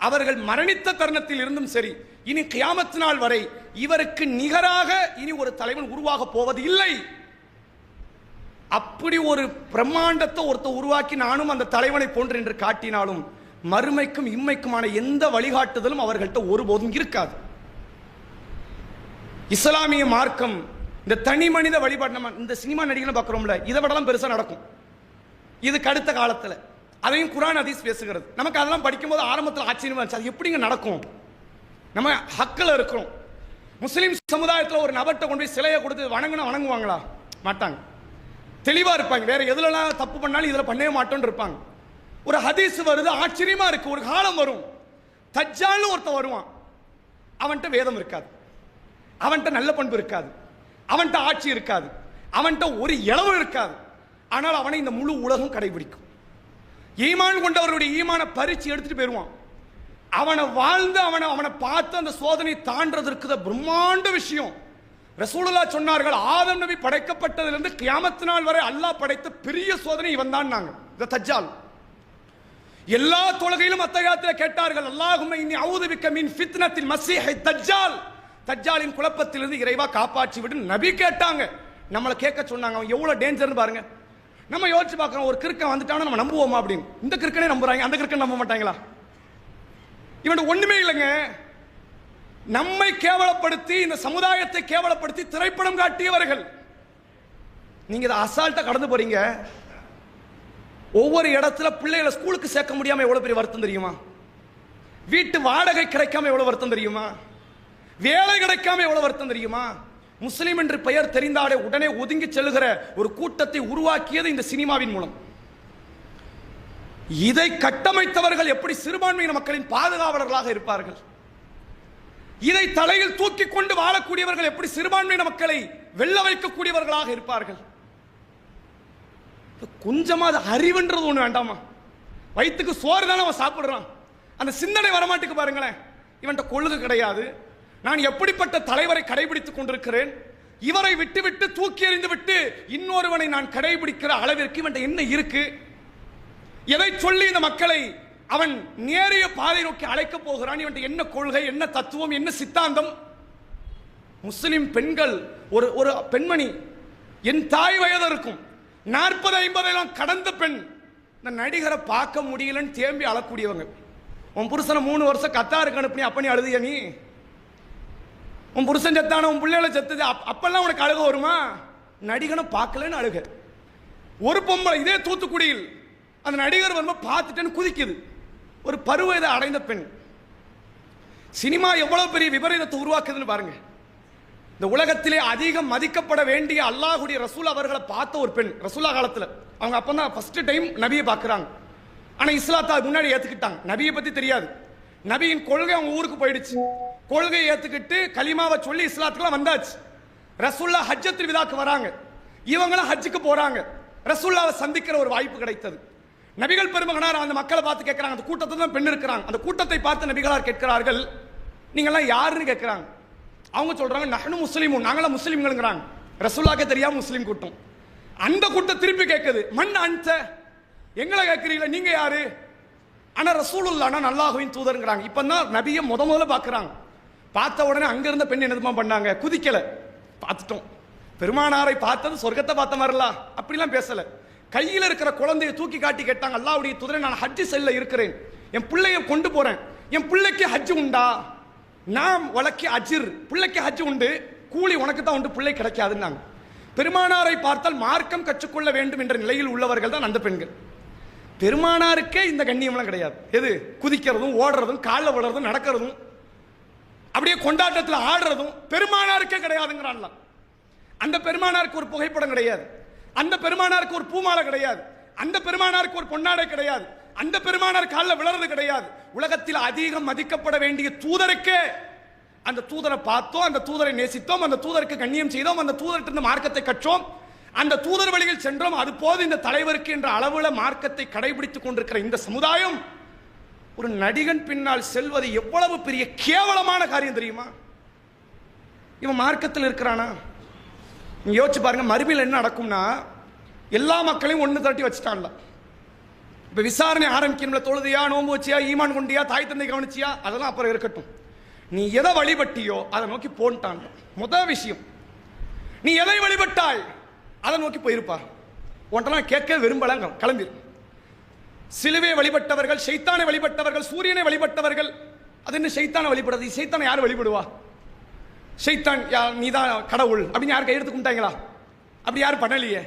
அவர்கள் மரணித்த தருணத்தில் இருந்தும் சரி, இனி கியாமத் நாள் வரை இவருக்கு நிகராக இனி ஒரு தலைவன் உருவாக போவது இல்லை. அப்படி ஒரு பிரம்மாண்டத்தை ஒருத்தர் உருவாக்கி நானும் அந்த தலைவனை போன்று என்று காட்டினாலும் மறுமைக்கும் இம்மைக்குமான எந்த வழிகாட்டுதலும் அவர்கள்ட்ட ஒருபோதும் இருக்காது. இஸ்லாமிய மார்க்கம் இந்த தனி மனித வழிபாடு, நம்ம இந்த சினிமா நடிகை பார்க்கிறோம்ல, இதை விடலாம் பெருசா நடக்கும் இதுக்கு அடுத்த காலத்தில். அதையும் குர்ஆன் ஹதீஸ் பேசுகிறது. நமக்கு அதெல்லாம் படிக்கும்போது ஆரம்பத்தில் ஆச்சரியமா இருந்துச்சு, அது எப்படிங்க நடக்கும்? நம்ம ஹக்கில் இருக்கிறோம். முஸ்லீம் சமுதாயத்தில் ஒரு நபர்கிட்ட கொண்டு போய் சிலையை கொடுத்து வணங்குவாங்களா? மாட்டாங்க. தெளிவா இருப்பாங்க, வேற எதுலாம் தப்பு பண்ணாலும் இதுல பண்ணவே மாட்டோம்னு இருப்பாங்க. ஒரு ஹதீஸ் வருது, ஆச்சரியமா இருக்கு. ஒரு காலம் வரும், தஜ்ஜால்னு ஒருத்தன் வருவான், அவன்கிட்ட வேதம் இருக்காது, அவன்கிட்ட நல்ல பண்பு இருக்காது, அவன்கிட்ட ஆட்சி இருக்காது, அவன்கிட்ட ஒரு இளவு இருக்காது. ஆனால் அவனை இந்த முழு உலகம் கடைபிடிக்கும். ஈமான் கொண்டவருடைய ஈமான பரிச்சு எடுத்துட்டு போயிருவான். அவனை வாழ்ந்து அவனை பார்த்து அந்த சோதனை தாண்டதற்கு பிரம்மாண்ட விஷயம். ரசூலுல்லாஹ் சொன்னார்கள், ஆதம் நபி படைக்கப்பட்டதிலிருந்து கியாமத் நாள் வரை அல்லாஹ் படைத்த பெரிய சோதனை இவன் தான். நாங்க இந்த தஜ்ஜால் எல்லா தொழுகையிலும் அத்தஹியாத்தில் கேட்டார்கள், அல்லாஹும்ம இன்னி அஊது பிக்க மின் ஃபித்னத்தில் மஸீஹி தஜ்ஜால், தஜ்ஜாலின் குழப்பத்திலிருந்து இறைவா காப்பாற்றி விடு நபி கேட்டாங்க. நம்மளை கேட்க சொன்னாங்க. அவன் எவ்வளவு டேஞ்சர்னு பாருங்க. நம்ம யோசிச்சு பார்க்கறோம், ஒரு கிறுக்கன் வந்துட்டானா நம்ம நம்புவோமா அப்படின்னு. இந்த கிறுக்கனே நம்புறாங்க, அந்த கிறுக்கன் நம்ப மாட்டாங்களா? இவன் ஒண்ணுமே இல்லைங்க. நம்மை கேவலப்படுத்தி, இந்த சமுதாயத்தை கேவலப்படுத்தி திரைப்படம் காட்டியவர்கள். நீங்க இதை அசால்ட்டா கடந்து போறீங்க. ஒவ்வொரு இடத்துல பிள்ளைகளை ஸ்கூலுக்கு சேர்க்க முடியாம எவ்வளவு பெரிய வருத்தம் தெரியுமா? வீட்டு வாடகை கிடைக்காம எவ்வளவு வருத்தம் தெரியுமா? வேலை கிடைக்காம எவ்வளவு வருத்தம் தெரியுமா? முஸ்லிம் என்று பெயர் தெரிந்தாலே உடனே ஒதுங்கி செல்லுகிற ஒரு கூட்டத்தை உருவாக்கியது இந்த சினிமாவின் மூலம். இதை கட்டமைத்தவர்கள் எப்படி சிறுபான்மையின மக்களின் பாதுகாவலர்களாக இருப்பார்கள்? இதை தலையில் தூக்கி கொண்டு வாழக்கூடியவர்கள் எப்படி சிறுபான்மையின மக்களை வெல்ல வைக்கக்கூடியவர்களாக இருப்பார்கள்? கொஞ்சமாவது அறிவுன்றது ஒண்ணு வேண்டாமா? வயிற்றுக்கு சோறு தானே அவன் சாப்பிடுறான், அந்த சிந்தனை வரமாட்டுக்கு பாருங்களேன். இவன்ட்ட கொள்கை கிடையாது. நான் எப்படிப்பட்ட தலைவரை கடைபிடித்துக் கொண்டிருக்கிறேன், இவரை விட்டு தூக்கி எறிந்து விட்டு இன்னொருவனை நான் கடைபிடிக்கிற அளவிற்கு இவன்ட்ட என்ன இருக்கு? எதை சொல்லி இந்த மக்களை அவன் நேரிய பாதை நோக்கி அழைக்க போகிறான்? இவன்ட்ட என்ன கொள்கை, என்ன தத்துவம், என்ன சித்தாந்தம்? முஸ்லிம் பெண்கள், ஒரு பெண்மணி என் தாய் வயது இருக்கும், 40-50 கடந்த பெண், இந்த நடிகரை பார்க்க முடியலன்னு தேம்பி அழக்கூடியவங்க. உன் புருஷனை 3 வருஷம் கத்தாருக்கு அனுப்பி அப்ப நீ அழுதிய? நீ உன் புருஷன் செத்தான, உன் பிள்ளைகளை செத்துது, அப்பெல்லாம் உனக்கு அழுக வருமா? நடிகனை பார்க்கலன்னு அழுக. ஒரு பொம்பளை இதே தூத்துக்குடியில் அந்த நடிகர் வரும்போது பார்த்துட்டேன்னு குதிக்குது. ஒரு பருவத்தை அடைந்த பெண். சினிமா எவ்வளவு பெரிய விபரீதத்தை உருவாக்குதுன்னு பாருங்க. இந்த உலகத்திலே அதிகம் மதிக்கப்பட வேண்டிய அல்லாஹ்வுடைய ரசூல் அவர்களை பார்த்த ஒரு பெண். ரசூலா காலத்தில் அவங்க அப்பதான் ஃபர்ஸ்ட் டைம் நபியை பார்க்குறாங்க. ஆனால் இஸ்லாத்தை முன்னாடி ஏற்றுக்கிட்டாங்க. நபியை பற்றி தெரியாது. நபியின் கொள்கை அவங்க ஊருக்கு போயிடுச்சு. கொள்கையை ஏற்றுக்கிட்டு கலிமாவை சொல்லி இஸ்லாத்துக்குலாம் வந்தாச்சு. ரசூல்லா ஹஜ்ஜத்துல் விதாக்கு வராங்க. இவங்களும் ஹஜ்ஜுக்கு போறாங்க. ரசூல்லாவை சந்திக்கிற ஒரு வாய்ப்பு கிடைத்தது. நபிகள் பெருமகனார் அந்த மக்களை பார்த்து கேட்கிறாங்க. அந்த கூட்டத்தில் தான் பெண் இருக்கிறாங்க. அந்த கூட்டத்தை பார்த்து நபிகளார் கேட்கிறார்கள், நீங்கள்லாம் யாருன்னு கேட்கிறாங்க. அவங்க சொல்றாங்க, நஹ்னு முஸ்லிமுன், நாங்களாம் முஸ்லிம்கள்ங்கிறாங்க. ரசூலுல்லாஹ்க்கே தெரியாம முஸ்லிம் கூட்டம். அந்த கூட்டம் திருப்பி கேட்குது, மன் அன்த, எங்களை கேட்கிறீங்களா, நீங்க யாரு? ஆனா ரசூலுல்லாஹ்னா அல்லாஹ்வின் தூதர்ங்கிறாங்க. இப்பதான் நபியை முதல்ல பார்க்கறாங்க. பார்த்த உடனே அங்க இருந்த பெண் என்னதுமா பண்ணாங்க? குதிக்கல. பார்த்துட்டோம், பெருமானாரை பார்த்தது சொர்க்கத்தை பார்த்த மாதிரில அப்படிலாம் பேசல. கையில் இருக்கிற குழந்தையை தூக்கி காட்டி கேட்டாங்க, அல்லாஹ்வுடைய தூதரை, நான் ஹஜ் செல்ல இருக்கிறேன், என் பிள்ளையை கொண்டு போறேன், என் பிள்ளைக்கு ஹஜ் உண்டா? நாம் வழக்கி அஜிர், பிள்ளைக்கு ஹஜ் உண்டு, கூலி உனக்கு தான் உண்டு, பிள்ளை கிடைக்காதுன்னாங்க. பெருமானாரை பார்த்தால் மார்க்கம் கற்றுக்கொள்ள வேண்டும் என்ற நிலையில் உள்ளவர்கள் தான் அந்த பெண்கள். பெருமானாருக்கே இந்த கண்ணியம்லாம் கிடையாது. எது? குதிக்கிறதும் ஓடுறதும் காலில் விடுறதும் நடக்கிறதும் அப்படியே கொண்டாட்டத்தில் ஆடுறதும் பெருமானாருக்கே கிடையாதுங்கிறான்ல. அந்த பெருமானாருக்கு ஒரு புகைப்படம் கிடையாது, அந்த பெருமானாருக்கு ஒரு பூமாலை கிடையாது, அந்த பெருமானாருக்கு ஒரு பொன்னாடை கிடையாது, அந்த பெருமானார் காலில் விளறது கிடையாது. உலகத்தில் அதிகம் மதிக்கப்பட வேண்டிய தூதருக்கே அந்த தூதரை பார்த்தோம், அந்த தூதரை நேசித்தோம், அந்த தூதருக்கு கண்ணியம் செய்தோம், அந்த தூதர்கிட்ட மார்க்கத்தை கற்றோம், அந்த தூதர் வழியில் சென்றோம். அது போது இந்த தலைவருக்கு என்ற அளவுல மார்க்கத்தை கடைபிடித்துக் கொண்டிருக்கிற இந்த சமுதாயம் ஒரு நடிகன் பின்னால் செல்வது எவ்வளவு பெரிய கேவலமான காரியம் தெரியுமா? இவன் மார்க்கத்தில் இருக்கிறானா? நீங்க யோசிச்சு பாருங்க. மறுமையில் என்ன நடக்கும்னா, எல்லா மக்களையும் ஒன்று தட்டி வச்சுட்டான்ல. இப்ப விசாரணை ஆரம்பிக்கணும்ல, தொழுதியா, நோம்பு வச்சியா, ஈமான் கொண்டியா, தாய் தந்தை கவனிச்சியா, அதெல்லாம் அப்புறம் இருக்கட்டும். நீ எதை வழிபட்டியோ அதை நோக்கி போன்ட்டான். முதல் விஷயம், நீ எதை வழிபட்டாய் அதை நோக்கி போயிருப்பா. உன்ட்டெல்லாம் கேட்க விரும்பலாம், கிளம்பிரு. சிலுவையை வழிபட்டவர்கள், ஷைத்தானை வழிபட்டவர்கள், சூரியனை வழிபட்டவர்கள், அது என்ன ஷைத்தானை வழிபடுறது? ஷைத்தானை யார் வழிபடுவா? ஷைத்தான் நீதான் கடவுள் அப்படின்னு யார் கையெடுத்து கும்பிட்டாங்களா? அப்படி யாரும் பண்ணலையே.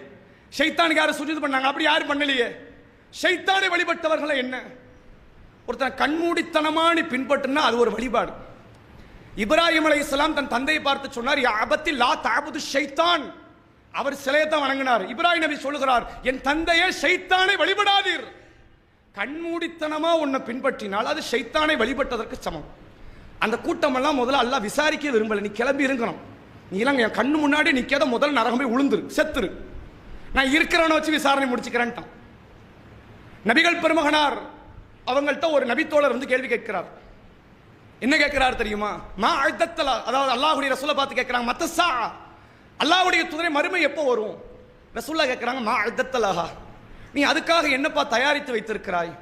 ஷைத்தானுக்கு யாரும் சுஜூது பண்ணாங்க? அப்படி யாரும் பண்ணலையே. ஷைத்தானை வழிபட்டவர்கள் என்ன? ஒருத்தன் கண்மூடித்தனமான பின்பற்றுனா அது ஒரு வழிபாடு. இப்ராஹிம் அலைஹிஸ்ஸலாம் தன் தந்தையை பார்த்து சொன்னார், யா அபத்தி லா தஅபுது ஷைத்தான். அவர் சிலையை தான் வணங்கினார். இப்ராஹிம் நபி சொல்லுகிறார், என் தந்தையே ஷைத்தானை வழிபடாதீர். கண்மூடித்தனமா உன்னை பின்பற்றினால் அது ஷைத்தானை வழிபட்டதற்கு சமம். அந்த கூட்டமெல்லாம் முதல்ல அல்லாஹ் விசாரிக்க விரும்பல. நீ கிளம்பி இருக்கணும். நீ எல்லாம் என் கண்ணு முன்னாடி நிக்காத, முதல் நரகம் போய் உளுந்துரு, செத்துரு, நான் இருக்கிறவனை வச்சு விசாரணை முடிச்சுக்கிறேன்ட்டான். நபிகள் பெருமகனார் அவங்கள்ட்ட ஒரு நபித்தோழர் வந்து கேள்வி கேட்கிறார். என்ன கேட்கிறார் தெரியுமா? மா அழ்தத்தலா, அதாவது அல்லாஹ்வுடைய ரசூலை பார்த்து கேட்கிறாங்க, மத்தசா, அல்லாஹ்வுடைய தூதரே மறுமை எப்போ வரும்? ரசூல்லா கேட்கிறாங்க, மா அழ்தத்தலஹா, நீ அதுக்காக என்னப்பா தயாரித்து வைத்திருக்கிறாய்?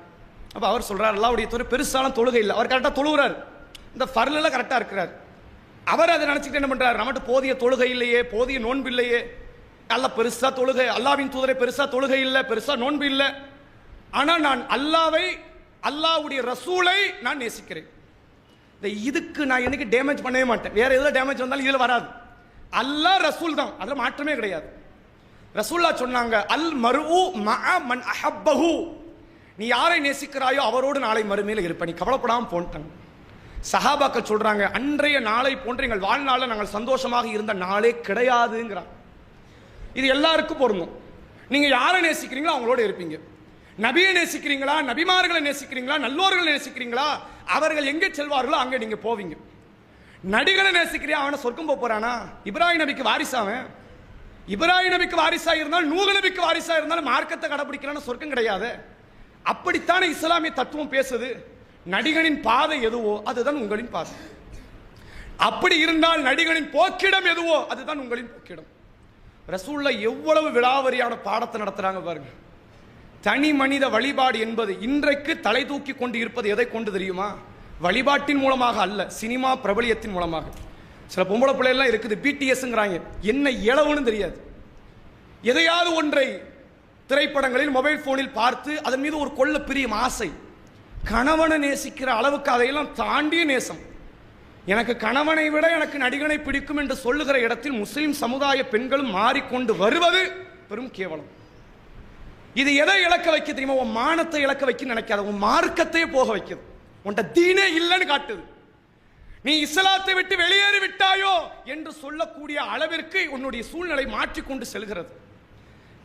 அப்ப அவர் சொல்றார், அல்லாஹ்வுடைய தூதர் பெருசான தொழுகை இல்லை, அவர் கரெக்டாக தொழுகிறார், இந்த ஃபர்லெல்லாம் கரெக்டாக இருக்கிறார். அவர் அதை நினச்சிக்கிட்டு என்ன பண்றாரு, நம்மகிட்ட போதிய தொழுகை இல்லையே, போதிய நோன்பு இல்லையே, அல்ல பெருசா தொழுகை, அல்லாவின் தூதரை பெருசா தொழுகை இல்லை, பெருசா நோன்பு இல்லை, ஆனால் நான் அல்லாவை, அல்லாவுடைய ரசூலை நான் நேசிக்கிறேன். இதுக்கு நான் என்னைக்கு டேமேஜ் பண்ணவே மாட்டேன். வேற ஏதோ டேமேஜ் வந்தாலும் இதுல வராது. அல்லாஹ் ரசூல் தான், அதுல மாற்றமே கிடையாது. ரசூல்லா சொன்னாங்க, அல் மர்உ மஅ மன் அஹப்பஹு, நீ யாரை நேசிக்கிறாயோ அவரோடு நாளை மறுமையில் இருப்ப, நீ கவலைப்படாமல் போன்ட்டாங்க. சஹாபாக்கள் சொல்றாங்க, அன்றைய நாளை போன்ற எங்கள் வாழ்நாளில் நாங்கள் சந்தோஷமாக இருந்த நாளே கிடையாதுங்கிறாங்க. இது எல்லாருக்கும் பொருந்தும். நீங்க யாரை நேசிக்கிறீங்களோ அவங்களோட இருப்பீங்க. நபியை நேசிக்கிறீங்களா, நபிமார்களை நேசிக்கிறீங்களா, நல்லோர்களை நேசிக்கிறீங்களா, அவர்கள் எங்கே செல்வார்களோ அங்கே நீங்க போவீங்க. நடிகனை நேசிக்கிறியா, அவனை சொர்க்கம் போறானா? இப்ராஹிம் நபிக்கு வாரிசாவன். இப்ராஹிம் நபிக்கு வாரிசா இருந்தால், நூஹ் நபிக்கு வாரிசா இருந்தாலும் மார்க்கத்தை கடைபிடிக்கலன்னா சொர்க்கம் கிடையாது. அப்படித்தானே இஸ்லாமிய தத்துவம் பேசுது. நடிகனின் பாதை எதுவோ அதுதான் உங்களின் பாதை. அப்படி இருந்தால் நடிகனின் போக்கிடம் எதுவோ அதுதான் உங்களின் போக்கிடம். ரசூல்ல எவ்வளவு விலாவரியான பாடத்தை நடத்துறாங்க பாருங்க. தனி மனித வழிபாடு என்பது இன்றைக்கு தலை தூக்கி கொண்டு இருப்பது எதை கொண்டு தெரியுமா? வழிபாட்டின் மூலமாக அல்ல, சினிமா பிரபலியத்தின் மூலமாக. சில பொம்பளை பிள்ளைலாம் இருக்குது, பிடிஎஸ்ங்கிறாங்க, என்ன இளவுன்னு தெரியாது. எதையாவது ஒன்றை திரைப்படங்களில் மொபைல் போனில் பார்த்து அதன் மீது ஒரு கொள்ள பிரியம், ஆசை, கணவனை நேசிக்கிற அளவுக்கு அதையெல்லாம் தாண்டிய நேசம். எனக்கு கணவனை விட எனக்கு நடிகனை பிடிக்கும் என்று சொல்லுகிற இடத்தில் முஸ்லிம் சமுதாய பெண்களும் மாறிக்கொண்டு வருவது பெரும் கேவலம். இது எதை இழக்க வைக்க தெரியுமா? உன் மானத்தை இழக்க வைக்க நினைக்காத, உன் மார்க்கத்தையே போக வைக்குது. உன்ட தீனே இல்லைன்னு காட்டுது. நீ இஸ்லாத்தை விட்டு வெளியேறி விட்டாயோ என்று சொல்லக்கூடிய அளவிற்கு உன்னுடைய சூழ்நிலை மாற்றிக்கொண்டு செல்கிறது.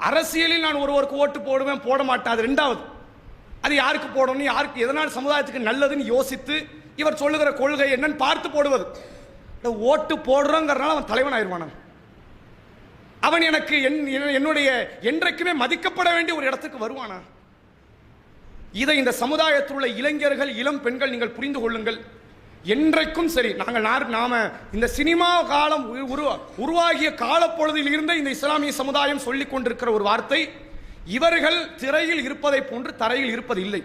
அரசியலில் நான் ஒருவருக்கு ஓட்டு போடுவேன், போட மாட்டேன், அது ரெண்டாவது. அது யாருக்கு போடணும், யாருக்கு எதனால் சமுதாயத்துக்கு நல்லதுன்னு யோசித்து இவர் சொல்லுகிற கொள்கை என்னன்னு பார்த்து போடுவது. ஓட்டு போடுறோங்கிறனால அவன் தலைவன் ஆயிடுவானா? அவன் எனக்கு என்னுடைய என்றைக்குமே மதிக்கப்பட வேண்டிய ஒரு இடத்துக்கு வருவானா? இதை இந்த சமுதாயத்தில் உள்ள இளைஞர்கள், இளம் பெண்கள் நீங்கள் புரிந்து கொள்ளுங்கள். என்றைக்கும் சரி, நாம இந்த சினிமா காலம் உருவாகிய காலப்பொழுதில் இருந்த இந்த இஸ்லாமிய சமுதாயம் சொல்லிக் கொண்டிருக்கிற ஒரு வார்த்தை, இவர்கள் திரையில் இருப்பதை போன்று தரையில் இருப்பதில்லை.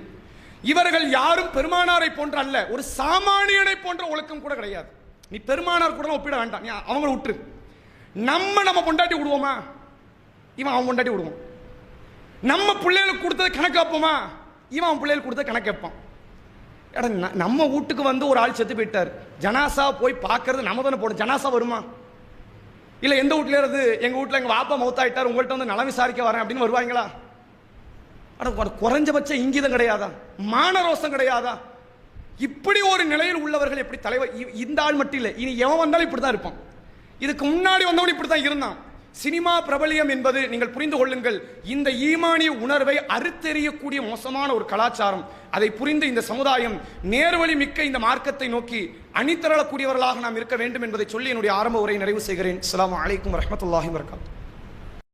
இவர்கள் யாரும் பெருமானாரை போன்ற அல்ல, ஒரு சாமானியனை போன்ற ஒழுக்கம் கூட கிடையாது. நீ பெருமானார் கூட ஒப்பிட வேண்டாம், நீ அவங்கள விட்டுரு. நம்ம பொண்டாட்டி விடுவோமா? இவன் அவன் பொண்டாட்டி விடுவோம். நம்ம பிள்ளைகளுக்கு கொடுத்தது கணக்கு வைப்போமா? இவன் அவன் பிள்ளைகளுக்கு கொடுத்தது கணக்கு வைப்பான். நம்ம வீட்டுக்கு வந்து ஒரு ஆள் செத்து போயிட்டார், ஜனாசா போய் பார்க்கறது நம்ம தானே போடும். ஜனாசா வருமா? இல்லை எந்த வீட்டில் இருந்து எங்கள் வீட்டில் எங்கள் வாப்பா மௌத்தாயிட்டார், உங்கள்கிட்ட வந்து நலம் விசாரிக்க வரேன் அப்படின்னு வருவாங்களா? குறைஞ்சபட்ச இங்கிதம் கிடையாதா? மானரோசம் கிடையாதா? இப்படி ஒரு நிலையில் உள்ளவர்கள் எப்படி தலைவர்? இந்த ஆள் மட்டும் இல்லை, இனி எவன் வந்தாலும் இப்படி தான் இருப்பான். இதுக்கு முன்னாடி வந்தவன் இப்படி தான் இருந்தான். சினிமா பிரபலியம் என்பது நீங்கள் புரிந்து கொள்ளுங்கள், இந்த ஈமானிய உணர்வை அறுத்தெறியக்கூடிய மோசமான ஒரு கலாச்சாரம். அதை புரிந்து இந்த சமுதாயம் நேர்வழி மிக்க இந்த மார்க்கத்தை நோக்கி அணிதிரளக்கூடியவர்களாக நாம் இருக்க வேண்டும் என்பதை சொல்லி என்னுடைய ஆரம்ப உரையை நிறைவு செய்கிறேன். அஸ்ஸலாமு அலைக்கும் வரஹ்மத்துல்லாஹி வபரகாத்துஹு.